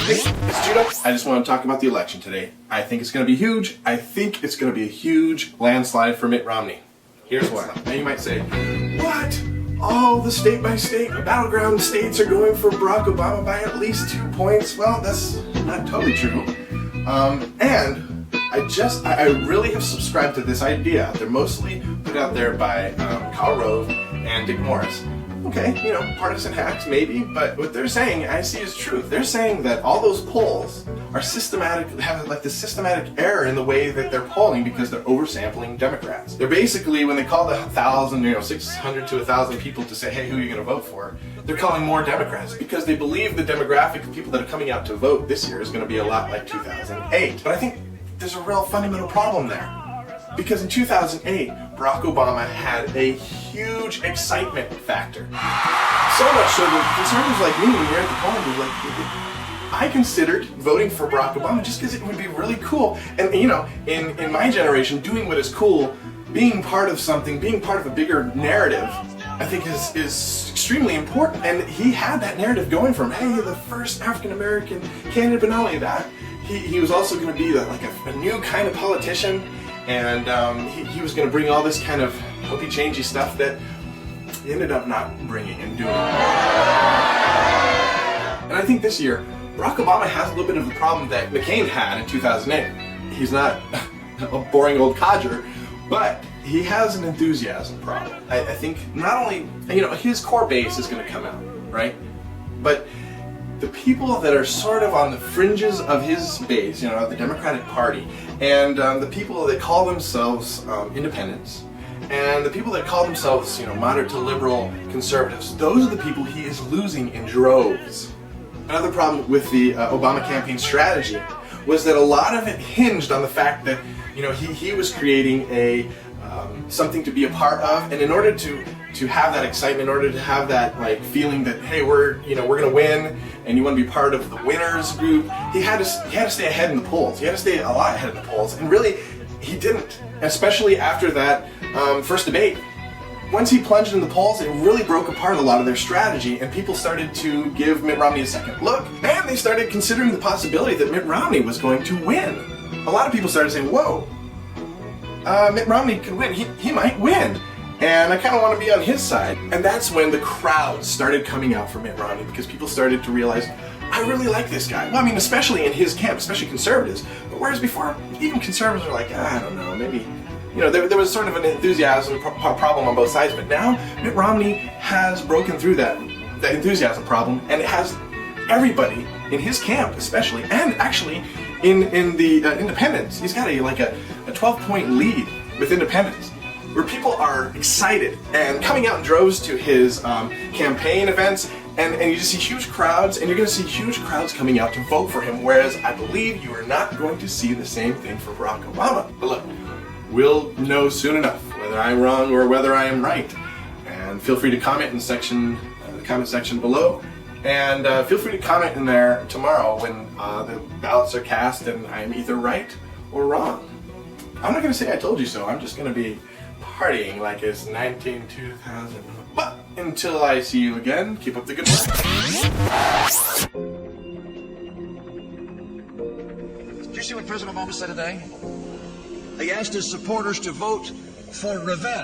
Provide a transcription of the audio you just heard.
Hey, it's Judah. I just want to talk about the election today. I think it's going to be huge. I think it's going to be a huge landslide for Mitt Romney. Here's why. Now you might say, what? All the state-by-state battleground states are going for Barack Obama by at least 2 points. Well, that's not totally true. And I really have subscribed to this idea. They're mostly put out there by Karl Rove and Dick Morris. Okay, you know, partisan hacks maybe, but what they're saying I see as truth. They're saying that all those polls are have like this systematic error in the way that they're polling because they're oversampling Democrats. They're basically, when they call the 600 to 1,000 people to say, hey, who are you going to vote for? They're calling more Democrats because they believe the demographic of people that are coming out to vote this year is going to be a lot like 2008. But I think there's a real fundamental problem there. Because in 2008, Barack Obama had a huge excitement factor. So much so that conservatives like me, when you're at the polling booth, I considered voting for Barack Obama just because it would be really cool. And you know, in my generation, doing what is cool, being part of something, being part of a bigger narrative, I think is extremely important. And he had that narrative going from, hey, the first African-American candidate, but not only that, he was also going to be like a new kind of politician. And he was going to bring all this kind of hopey-changey stuff that he ended up not bringing and doing. And I think this year, Barack Obama has a little bit of the problem that McCain had in 2008. He's not a boring old codger, but he has an enthusiasm problem. I think not only, you know, his core base is going to come out, right? But the people that are sort of on the fringes of his base, you know, the Democratic Party, and the people that call themselves independents, and the people that call themselves, you know, moderate to liberal conservatives, those are the people he is losing in droves. Another problem with the Obama campaign strategy was that a lot of it hinged on the fact that, you know, he was creating a something to be a part of, and in order to have that excitement, in order to have that like feeling that, hey, we're gonna win, and you want to be part of the winners group, he had to stay ahead in the polls. He had to stay a lot ahead in the polls, and really he didn't. Especially after that first debate, once he plunged in the polls, it really broke apart a lot of their strategy, and people started to give Mitt Romney a second look, and they started considering the possibility that Mitt Romney was going to win. A lot of people started saying, whoa, Mitt Romney could win. He might win. And I kind of want to be on his side. And that's when the crowds started coming out for Mitt Romney, because people started to realize, I really like this guy. Well, I mean, especially in his camp, especially conservatives. But whereas before, even conservatives were like, I don't know, maybe, you know, there was sort of an enthusiasm problem on both sides. But now Mitt Romney has broken through that enthusiasm problem, and it has everybody in his camp, especially, and actually in the independents. He's got a 12-point lead with independents, where people are excited and coming out in droves to his campaign events, and you just see huge crowds, and you're going to see huge crowds coming out to vote for him, whereas I believe you are not going to see the same thing for Barack Obama. But look, we'll know soon enough whether I'm wrong or whether I am right. And feel free to comment in the comment section below, and feel free to comment in there tomorrow when the ballots are cast and I'm either right or wrong. I'm not going to say I told you so. I'm just going to be partying like it's 2000. But until I see you again, keep up the good work. Did you see what President Obama said today? He asked his supporters to vote for revenge.